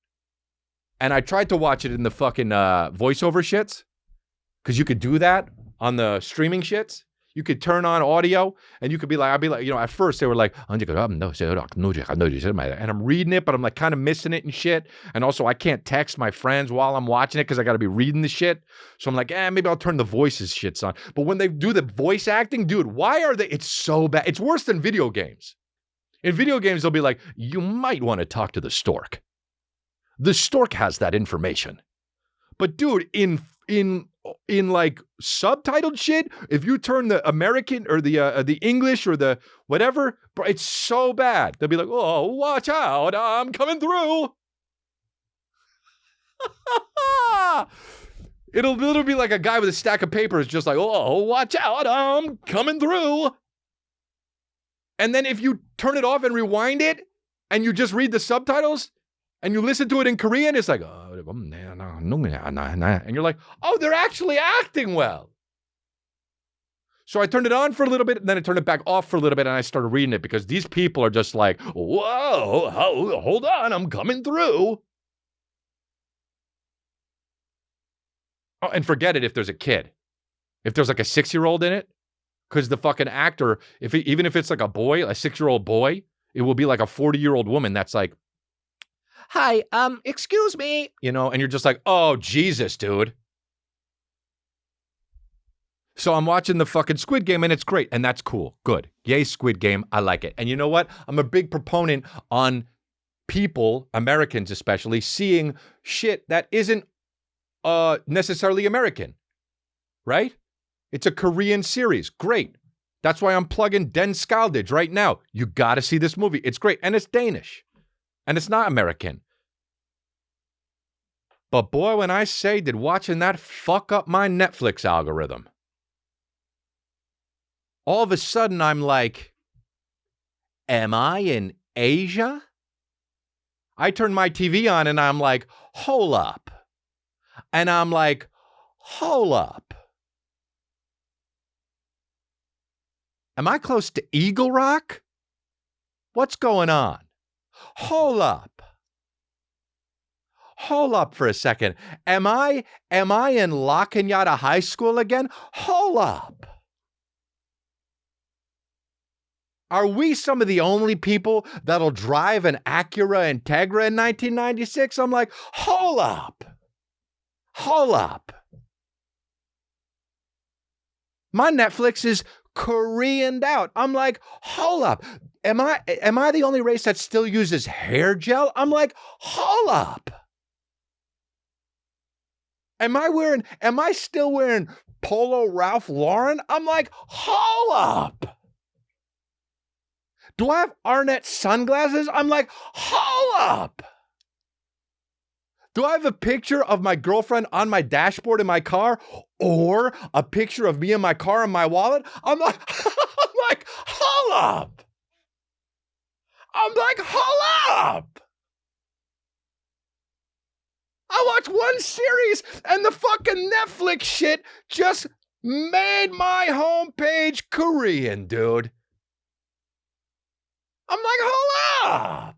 And I tried to watch it in the fucking voiceover shits, because you could do that on the streaming shits. You could turn on audio, and you could be like, I'd be like, at first they were like, and I'm reading it, but I'm like kind of missing it and shit. And also I can't text my friends while I'm watching it because I got to be reading the shit. So I'm like, maybe I'll turn the voices shits on. But when they do the voice acting, dude, why are they? It's so bad. It's worse than video games. In video games, they'll be like, you might want to talk to the stork. The stork has that information. But dude, in like subtitled shit, if you turn the American or the English or the whatever, bro, it's so bad. They'll be like, oh, watch out, I'm coming through. It'll literally be like a guy with a stack of papers just like, oh, watch out, I'm coming through. And then if you turn it off and rewind it and you just read the subtitles and you listen to it in Korean, it's like, and you're like, oh, they're actually acting well. So I turned it on for a little bit, and then I turned it back off for a little bit, and I started reading it because these people are just like, whoa, hold on, I'm coming through. Oh, and forget it if there's a kid. If there's like a 6-year-old in it, because the fucking actor, even if it's like a boy, a 6-year-old boy, it will be like a 40-year-old woman that's like, hi, excuse me, and you're just like, oh, Jesus, dude. So I'm watching the fucking Squid Game, and it's great, and that's cool. Good. Yay, Squid Game. I like it. And you know what? I'm a big proponent on people, Americans especially, seeing shit that isn't necessarily American, right? It's a Korean series. Great. That's why I'm plugging Den Skyldige right now. You got to see this movie. It's great. And it's Danish. And it's not American. But boy, when I say, did watching that fuck up my Netflix algorithm? All of a sudden, I'm like, am I in Asia? I turn my TV on and I'm like, hold up. And I'm like, hold up. Am I close to Eagle Rock? What's going on? Hold up. Hold up for a second. Am I in La Cañada High School again? Hold up. Are we some of the only people that'll drive an Acura Integra in 1996? I'm like, hold up. Hold up. My Netflix is Koreaned out. I'm like, hold up. Am I the only race that still uses hair gel? I'm like, hold up. Am I still wearing Polo Ralph Lauren? I'm like, hold up. Do I have Arnett sunglasses? I'm like, hold up. Do I have a picture of my girlfriend on my dashboard in my car or a picture of me in my car and my wallet? I'm like, hold up. I'm like, hold up. I watched one series and the fucking Netflix shit just made my homepage Korean, dude. I'm like, hold up.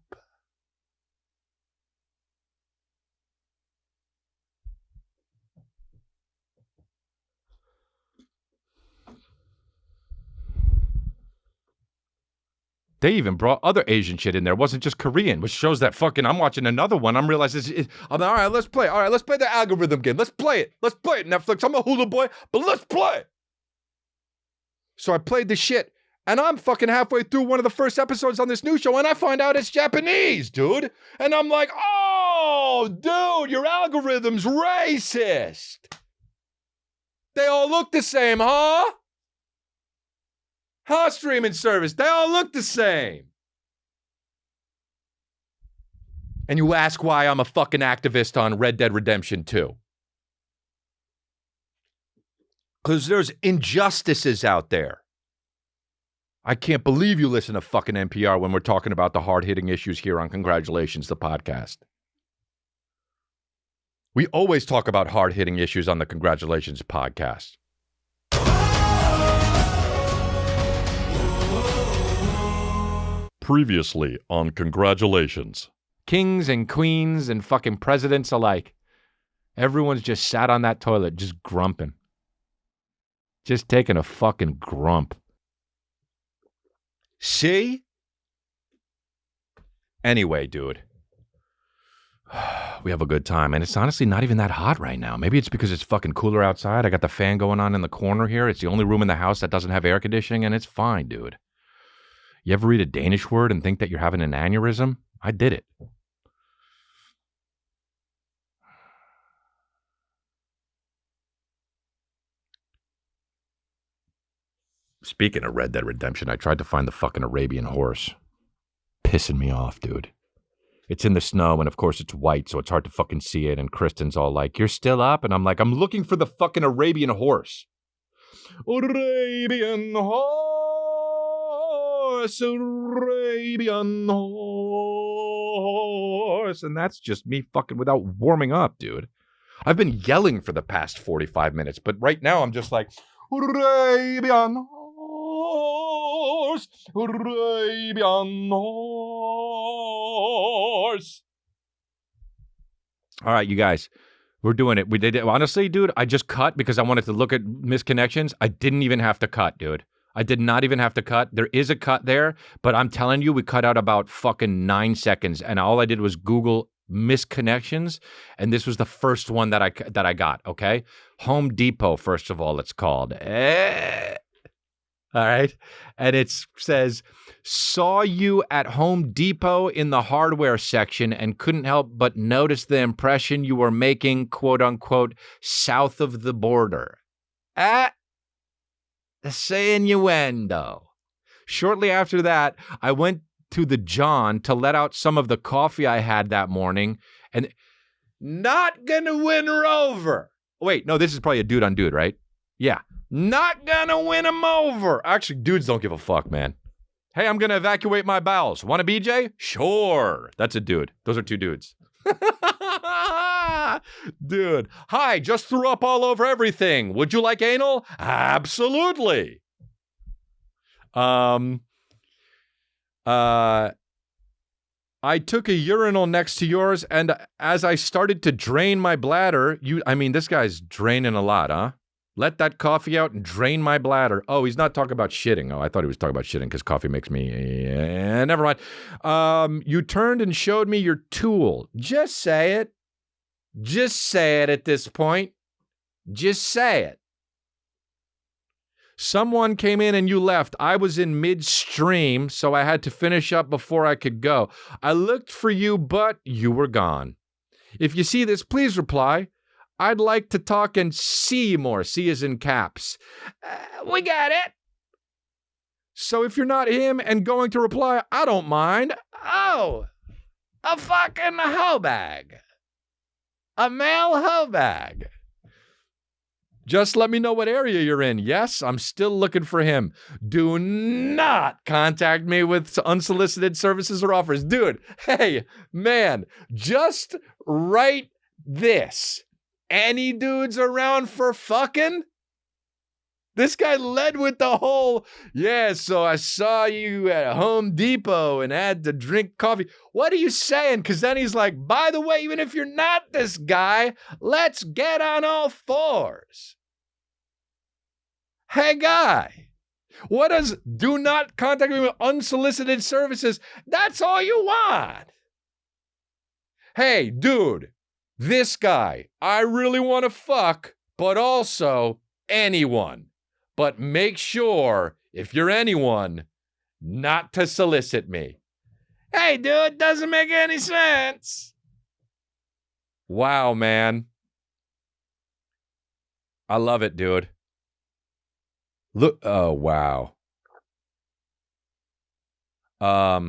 They even brought other Asian shit in there. It wasn't just Korean, which shows that fucking, I'm watching another one. I'm realizing, I'm like, all right, let's play. All right, let's play the algorithm game. Let's play it. Let's play it, Netflix. I'm a Hulu boy, but let's play it. So I played the shit, and I'm fucking halfway through one of the first episodes on this new show, and I find out it's Japanese, dude. And I'm like, oh, dude, your algorithm's racist. They all look the same, huh? Huh, streaming service? They all look the same. And you ask why I'm a fucking activist on Red Dead Redemption 2. Because there's injustices out there. I can't believe you listen to fucking NPR when we're talking about the hard-hitting issues here on Congratulations, the podcast. We always talk about hard-hitting issues on the Congratulations podcast. Previously on Congratulations. Kings and queens and fucking presidents alike. Everyone's just sat on that toilet, just grumping. Just taking a fucking grump. See? Anyway, dude. We have a good time. And it's honestly not even that hot right now. Maybe it's because it's fucking cooler outside. I got the fan going on in the corner here. It's the only room in the house that doesn't have air conditioning, and it's fine, dude. You ever read a Danish word and think that you're having an aneurysm? I did it. Speaking of Red Dead Redemption, I tried to find the fucking Arabian horse. Pissing me off, dude. It's in the snow, and of course it's white, so it's hard to fucking see it, and Kristen's all like, you're still up? And I'm like, I'm looking for the fucking Arabian horse. Arabian horse, Arabian horse. And that's just me fucking without warming up, dude. I've been yelling for the past 45 minutes, but right now I'm just like, Arabian horse, Arabian horse. All right, you guys, we're doing it. We did it. Honestly, dude, I just cut because I wanted to look at misconnections. I didn't even have to cut, dude. I did not even have to cut. There is a cut there, but I'm telling you, we cut out about fucking 9 seconds, and all I did was Google misconnections, and this was the first one that I got, okay? Home Depot, first of all, it's called. All right? And it says, saw you at Home Depot in the hardware section and couldn't help but notice the impression you were making, quote unquote, south of the border. Say innuendo. Shortly after that, I went to the John to let out some of the coffee I had that morning, and not gonna win her over. Wait, no, this is probably a dude on dude, right? Yeah. Not gonna win him over. Actually, dudes don't give a fuck, man. Hey, I'm gonna evacuate my bowels. Want a BJ? Sure. That's a dude. Those are two dudes. Dude. Hi, just threw up all over everything. Would you like anal? Absolutely. I took a urinal next to yours, and as I started to drain my bladder, this guy's draining a lot, huh? Let that coffee out and drain my bladder. Oh, he's not talking about shitting. Oh, I thought he was talking about shitting because coffee makes me... never mind. You turned and showed me your tool. Just say it. Just say it at this point. Just say it. Someone came in and you left. I was in midstream, so I had to finish up before I could go. I looked for you, but you were gone. If you see this, please reply. I'd like to talk and see more. See is in caps. We got it. So if you're not him and going to reply, I don't mind. Oh, a fucking hoe bag. A male hoe bag. Just let me know what area you're in. Yes, I'm still looking for him. Do not contact me with unsolicited services or offers. Dude, hey, man, just write this. Any dudes around for fucking? This guy led with the whole, yeah, so I saw you at Home Depot and had to drink coffee. What are you saying? Because then he's like, by the way, even if you're not this guy, let's get on all fours. Hey, guy, what does do not contact me with unsolicited services? That's all you want. Hey, dude, this guy, I really want to fuck, but also anyone. But make sure, if you're anyone, not to solicit me. Hey, dude, doesn't make any sense. Wow, man. I love it, dude. Look, oh, wow. I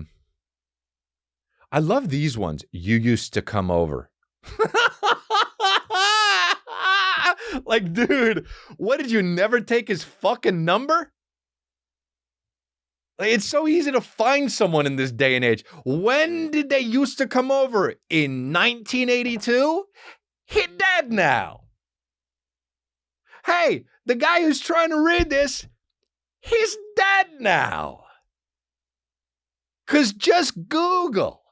love these ones. You used to come over. Like, dude, what, did you never take his fucking number? Like, it's so easy to find someone in this day and age. When did they used to come over? In 1982? He dead now. Hey, the guy who's trying to read this, he's dead now. 'Cause just Google.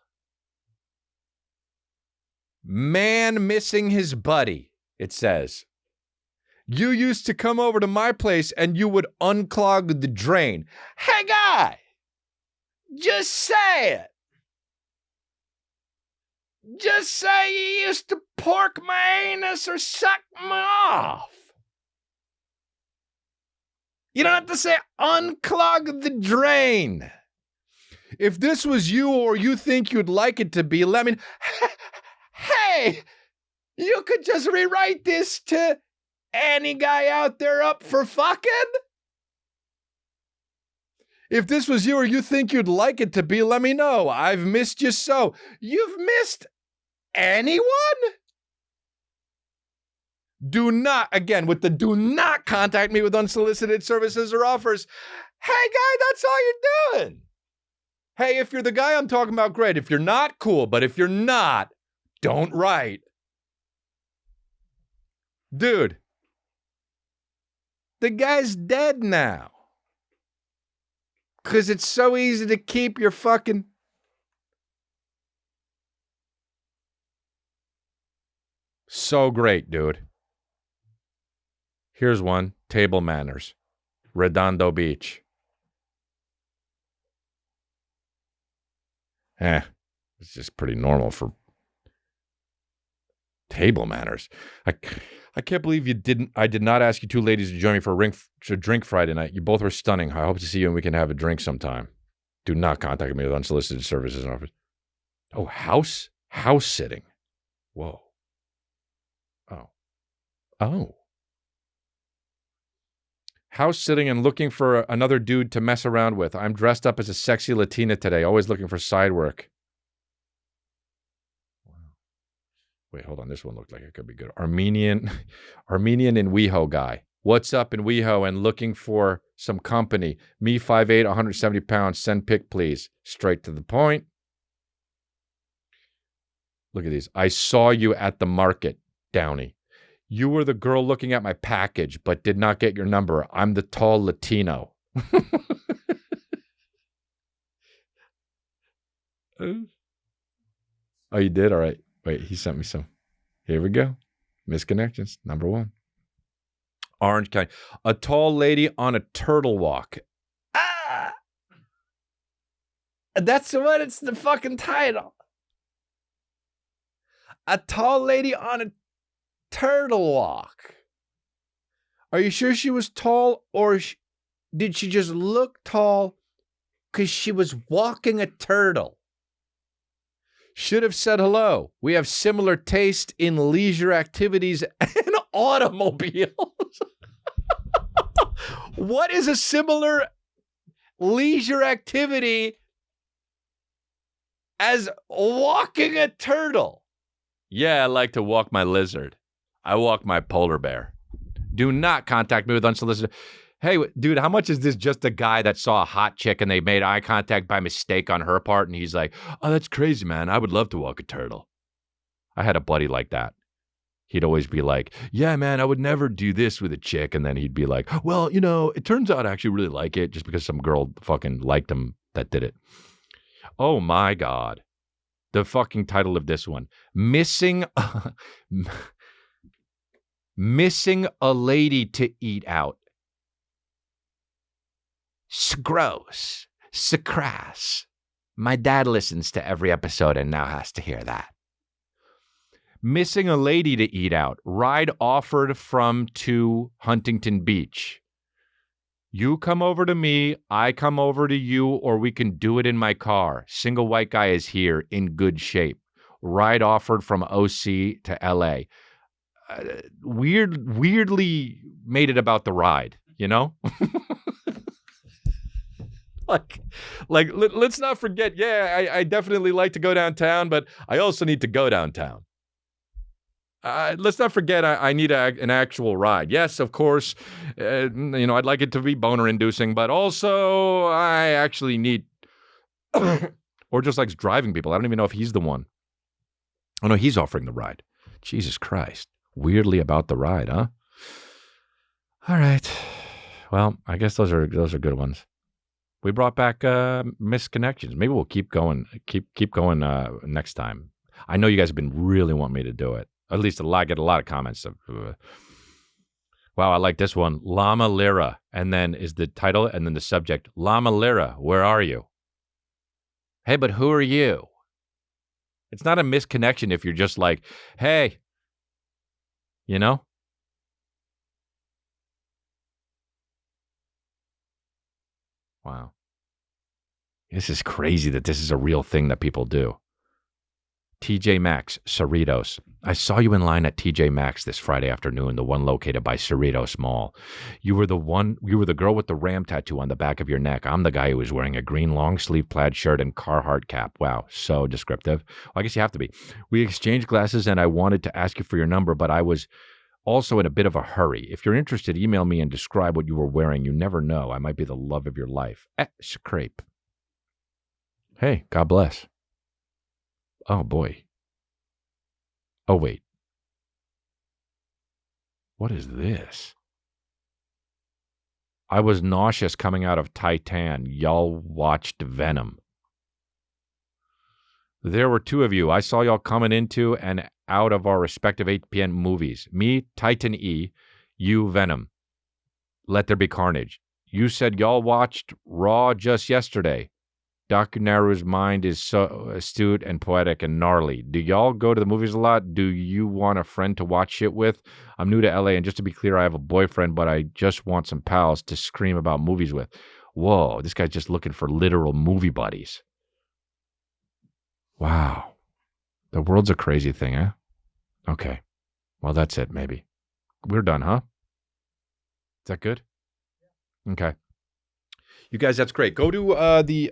Man missing his buddy, it says. You used to come over to my place and you would unclog the drain. Hey, guy, just say it. Just say you used to pork my anus or suck me off. You don't have to say unclog the drain. If this was you or you think you'd like it to be, let me... Hey, you could just rewrite this to any guy out there up for fucking? If this was you or you think you'd like it to be, let me know. I've missed you so. You've missed anyone? Do not, again, with the do not contact me with unsolicited services or offers. Hey, guy, that's all you're doing. Hey, if you're the guy I'm talking about, great. If you're not, cool. But if you're not, don't write. Dude, the guy's dead now. 'Cause it's so easy to keep your fucking... So great, dude. Here's one. Table manners. Redondo Beach. It's just pretty normal for Table manners. I can't believe I did not ask you two ladies to join me for a drink Friday night. You both were stunning. I hope to see you and we can have a drink sometime. Do not contact me with unsolicited services and offers. Oh, house sitting. Whoa. Oh. House sitting and looking for another dude to mess around with. I'm dressed up as a sexy Latina today, always looking for side work. Wow. Wait, hold on. This one looked like it could be good. Armenian in WeHo guy. What's up in WeHo and looking for some company? Me, 5'8", 170 pounds. Send pic, please. Straight to the point. Look at these. I saw you at the market, Downey. You were the girl looking at my package, but did not get your number. I'm the tall Latino. Oh, you did? All right. Wait, he sent me some. Here we go. Misconnections, number 1. Orange County. A tall lady on a turtle walk. Ah! That's what it's the fucking title. A tall lady on a turtle walk. Are you sure she was tall, or did she just look tall because she was walking a turtle? Should have said hello. We have similar taste in leisure activities and automobiles. What is a similar leisure activity as walking a turtle? Yeah, I like to walk my lizard. I walk my polar bear. Do not contact me with unsolicited. Hey, dude, how much is this just a guy that saw a hot chick and they made eye contact by mistake on her part? And he's like, oh, that's crazy, man. I would love to walk a turtle. I had a buddy like that. He'd always be like, yeah, man, I would never do this with a chick. And then he'd be like, well, you know, it turns out I actually really like it just because some girl fucking liked him that did it. Oh, my God. The fucking title of this one. Missing a lady to eat out. Gross. Crass. My dad listens to every episode and now has to hear that. Missing a lady to eat out. Ride offered from to Huntington Beach. You come over to me, I come over to you, or we can do it in my car. Single white guy is here in good shape. Ride offered from OC to LA. Weirdly made it about the ride, you know? Let's not forget, yeah, I definitely like to go downtown, but I also need to go downtown. Let's not forget I need an actual ride. Yes, of course, I'd like it to be boner-inducing, but also I actually need... or just likes driving people. I don't even know if he's the one. Oh, no, he's offering the ride. Jesus Christ. Weirdly about the ride, huh? All right. Well, I guess those are good ones. We brought back misconnections. Maybe we'll keep going next time. I know you guys have been really wanting me to do it. At least get a lot of comments. Wow, I like this one. Llama Lyra. And then is the title and then the subject. Llama Lyra, where are you? Hey, but who are you? It's not a misconnection if you're just like, hey, you know? Wow. This is crazy that this is a real thing that people do. TJ Maxx, Cerritos. I saw you in line at TJ Maxx this Friday afternoon, the one located by Cerritos Mall. You were the girl with the ram tattoo on the back of your neck. I'm the guy who was wearing a green long sleeve plaid shirt and Carhartt cap. Wow, so descriptive. Well, I guess you have to be. We exchanged glasses and I wanted to ask you for your number, but I was also in a bit of a hurry. If you're interested, email me and describe what you were wearing. You never know. I might be the love of your life. Scrape. Hey, God bless. Oh, boy. Oh, wait. What is this? I was nauseous coming out of Titan. Y'all watched Venom. There were two of you. I saw y'all coming into and out of our respective 8 p.m. movies. Me, Titan E. You, Venom. Let There Be Carnage. You said y'all watched Raw just yesterday. Naru's mind is so astute and poetic and gnarly. Do y'all go to the movies a lot? Do you want a friend to watch shit with? I'm new to LA, and just to be clear, I have a boyfriend, but I just want some pals to scream about movies with. Whoa, this guy's just looking for literal movie buddies. Wow. The world's a crazy thing, eh? Okay. Well, that's it, maybe. We're done, huh? Is that good? Okay. You guys, that's great. Go to the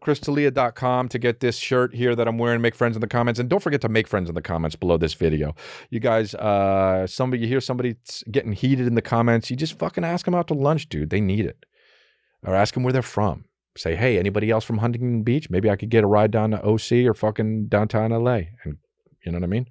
christalia.com to get this shirt here that I'm wearing. Make friends in the comments. And don't forget to make friends in the comments below this video. You guys, you hear somebody getting heated in the comments, you just fucking ask them out to lunch, dude. They need it. Or ask them where they're from. Say, hey, anybody else from Huntington Beach? Maybe I could get a ride down to OC or fucking downtown LA. And you know what I mean?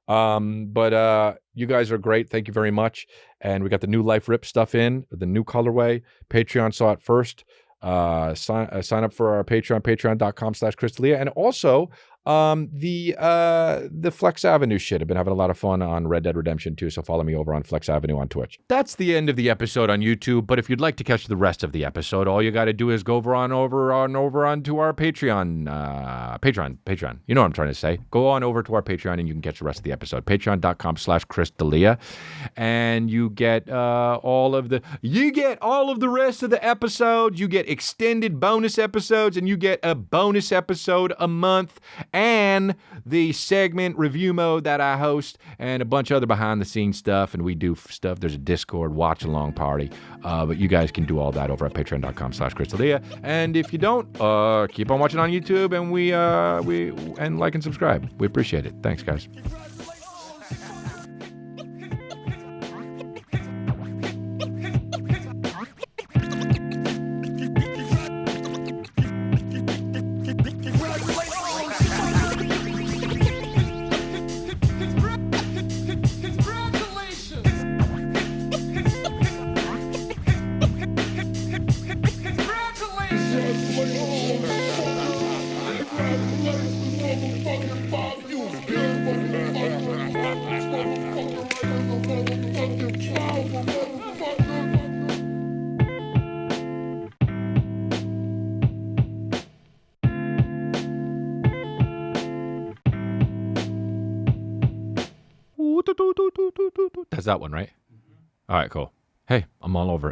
But you guys are great. Thank you very much. And we got the new Life Rip stuff in, the new colorway. Patreon saw it first. Sign up for our Patreon, patreon.com/christalia. And also the Flex Avenue shit. I've been having a lot of fun on Red Dead Redemption 2, so follow me over on Flex Avenue on Twitch. That's the end of the episode on YouTube, but if you'd like to catch the rest of the episode, all you got to do is go over onto our Patreon. Patreon. You know what I'm trying to say. Go on over to our Patreon and you can catch the rest of the episode. Patreon.com/christalia. And you get all of the rest of the episodes. You get extended bonus episodes, and you get a bonus episode a month, and the segment review mode that I host, and a bunch of other behind the scenes stuff. And we do stuff. There's a Discord watch along party. But you guys can do all that over at patreon.com/christalia. And if you don't, keep on watching on YouTube, and we like and subscribe. We appreciate it. Thanks, guys. That's that one, right? All right, cool. Hey, I'm all over it.